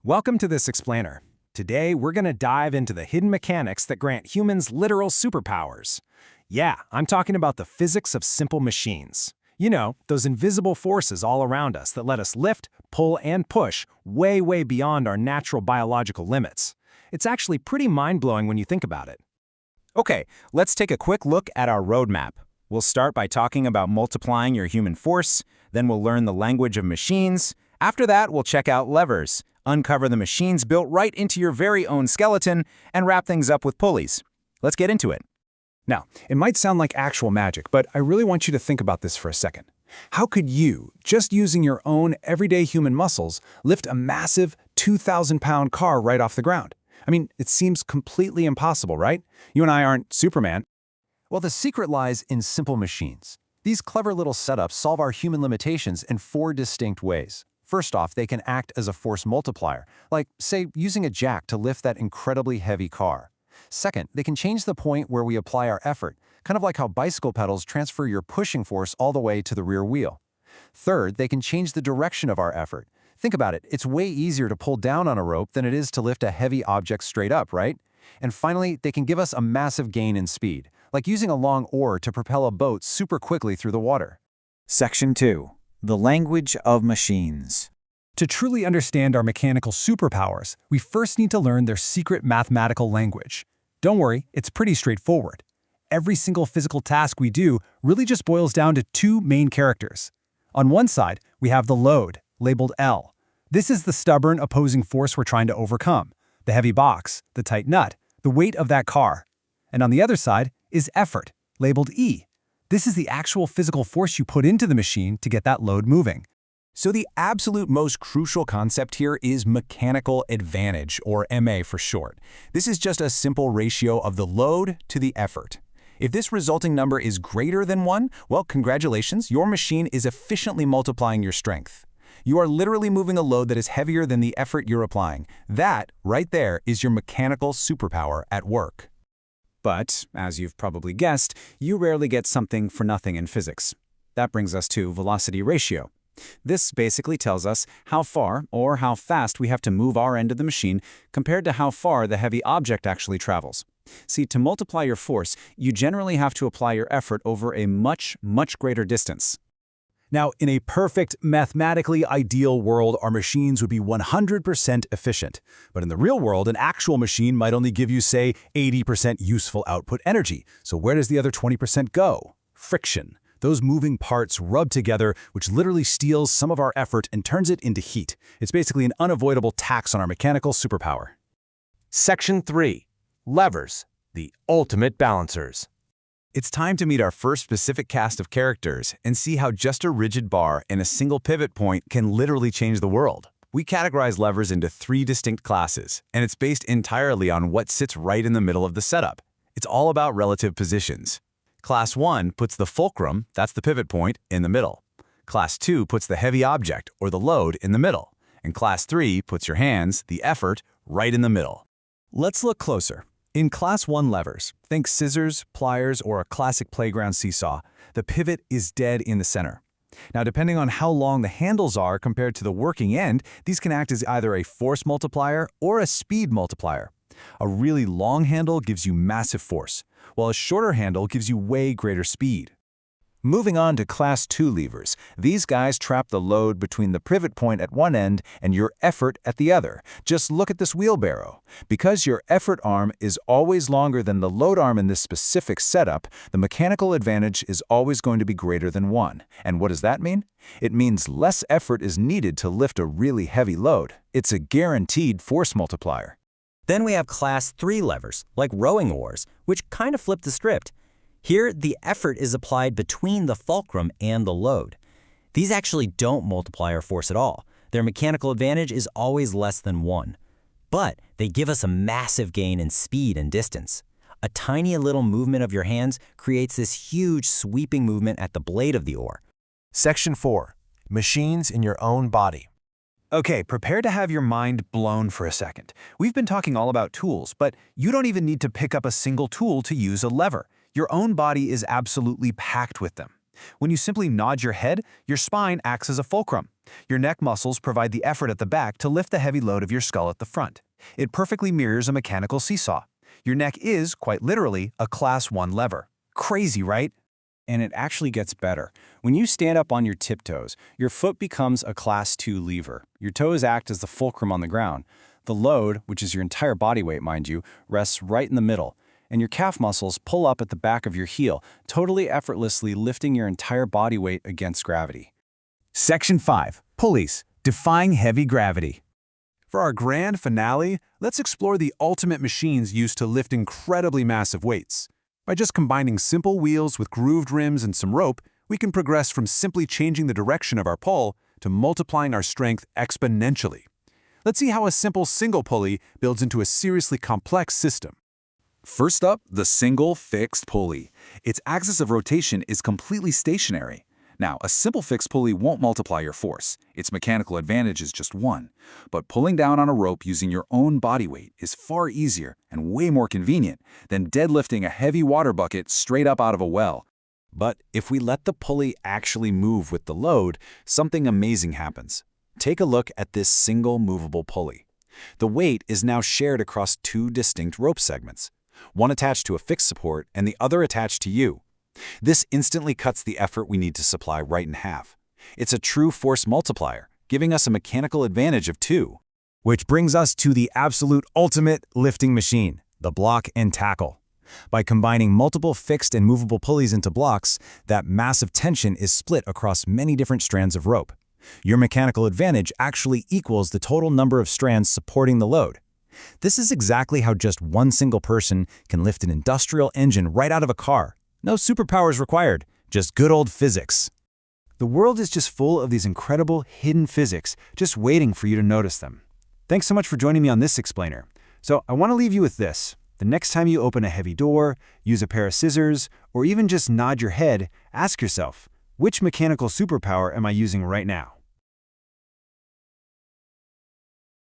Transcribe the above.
Welcome to this explainer. Today, we're going to dive into the hidden mechanics that grant humans literal superpowers. Yeah, I'm talking about the physics of simple machines. You know, those invisible forces all around us that let us lift, pull, and push way, way beyond our natural biological limits. It's actually pretty mind-blowing when you think about it. Okay, let's take a quick look at our roadmap. We'll start by talking about multiplying your human force, then we'll learn the language of machines. After that, we'll check out levers, uncover the machines built right into your very own skeleton, and wrap things up with pulleys. Let's get into it. Now, it might sound like actual magic, but I really want you to think about this for a second. How could you, just using your own everyday human muscles, lift a massive 2,000-pound car right off the ground? I mean, it seems completely impossible, right? You and I aren't Superman. Well, the secret lies in simple machines. These clever little setups solve our human limitations in 4 distinct ways. First off, they can act as a force multiplier, like, say, using a jack to lift that incredibly heavy car. Second, they can change the point where we apply our effort, kind of like how bicycle pedals transfer your pushing force all the way to the rear wheel. Third, they can change the direction of our effort. Think about it, it's way easier to pull down on a rope than it is to lift a heavy object straight up, right? And finally, they can give us a massive gain in speed, like using a long oar to propel a boat super quickly through the water. Section 2. The language of machines. To truly understand our mechanical superpowers, we first need to learn their secret mathematical language. Don't worry, it's pretty straightforward. Every single physical task we do really just boils down to 2 main characters. On one side, we have the load, labeled L. This is the stubborn, opposing force we're trying to overcome. The heavy box, the tight nut, the weight of that car. And on the other side is effort, labeled E. This is the actual physical force you put into the machine to get that load moving. So the absolute most crucial concept here is mechanical advantage, or MA for short. This is just a simple ratio of the load to the effort. If this resulting number is greater than 1, well, congratulations, your machine is efficiently multiplying your strength. You are literally moving a load that is heavier than the effort you're applying. That, right there, is your mechanical superpower at work. But, as you've probably guessed, you rarely get something for nothing in physics. That brings us to velocity ratio. This basically tells us how far or how fast we have to move our end of the machine compared to how far the heavy object actually travels. See, to multiply your force, you generally have to apply your effort over a much, much greater distance. Now, in a perfect, mathematically ideal world, our machines would be 100% efficient. But in the real world, an actual machine might only give you, say, 80% useful output energy. So where does the other 20% go? Friction. Those moving parts rub together, which literally steals some of our effort and turns it into heat. It's basically an unavoidable tax on our mechanical superpower. Section 3. Levers, the ultimate balancers. It's time to meet our first specific cast of characters and see how just a rigid bar and a single pivot point can literally change the world. We categorize levers into 3 distinct classes, and it's based entirely on what sits right in the middle of the setup. It's all about relative positions. Class 1 puts the fulcrum, that's the pivot point, in the middle. Class 2 puts the heavy object, or the load, in the middle. And Class 3 puts your hands, the effort, right in the middle. Let's look closer. In Class 1 levers, think scissors, pliers, or a classic playground seesaw, the pivot is dead in the center. Now, depending on how long the handles are compared to the working end, these can act as either a force multiplier or a speed multiplier. A really long handle gives you massive force, while a shorter handle gives you way greater speed. Moving on to Class 2 levers, these guys trap the load between the pivot point at one end and your effort at the other. Just look at this wheelbarrow. Because your effort arm is always longer than the load arm in this specific setup, the mechanical advantage is always going to be greater than 1. And what does that mean? It means less effort is needed to lift a really heavy load. It's a guaranteed force multiplier. Then we have Class 3 levers, like rowing oars, which kind of flip the script. Here, the effort is applied between the fulcrum and the load. These actually don't multiply our force at all. Their mechanical advantage is always less than 1. But they give us a massive gain in speed and distance. A tiny little movement of your hands creates this huge sweeping movement at the blade of the oar. Section 4. Machines in your own body. Okay, prepare to have your mind blown for a second. We've been talking all about tools, but you don't even need to pick up a single tool to use a lever. Your own body is absolutely packed with them. When you simply nod your head, your spine acts as a fulcrum. Your neck muscles provide the effort at the back to lift the heavy load of your skull at the front. It perfectly mirrors a mechanical seesaw. Your neck is, quite literally, a Class 1 lever. Crazy, right? And it actually gets better. When you stand up on your tiptoes, your foot becomes a Class 2 lever. Your toes act as the fulcrum on the ground. The load, which is your entire body weight, mind you, rests right in the middle. And your calf muscles pull up at the back of your heel, totally effortlessly lifting your entire body weight against gravity. Section 5. Pulleys. Defying heavy gravity. For our grand finale, let's explore the ultimate machines used to lift incredibly massive weights. By just combining simple wheels with grooved rims and some rope, we can progress from simply changing the direction of our pull to multiplying our strength exponentially. Let's see how a simple single pulley builds into a seriously complex system. First up, the single fixed pulley. Its axis of rotation is completely stationary. Now, a simple fixed pulley won't multiply your force. Its mechanical advantage is just one. But pulling down on a rope using your own body weight is far easier and way more convenient than deadlifting a heavy water bucket straight up out of a well. But if we let the pulley actually move with the load, something amazing happens. Take a look at this single movable pulley. The weight is now shared across two distinct rope segments, one attached to a fixed support and the other attached to you. This instantly cuts the effort we need to supply right in half. It's a true force multiplier, giving us a mechanical advantage of 2. Which brings us to the absolute ultimate lifting machine, the block and tackle. By combining multiple fixed and movable pulleys into blocks, that massive tension is split across many different strands of rope. Your mechanical advantage actually equals the total number of strands supporting the load. This is exactly how just one single person can lift an industrial engine right out of a car. No superpowers required, just good old physics. The world is just full of these incredible hidden physics, just waiting for you to notice them. Thanks so much for joining me on this explainer. So I want to leave you with this. The next time you open a heavy door, use a pair of scissors, or even just nod your head, ask yourself, which mechanical superpower am I using right now?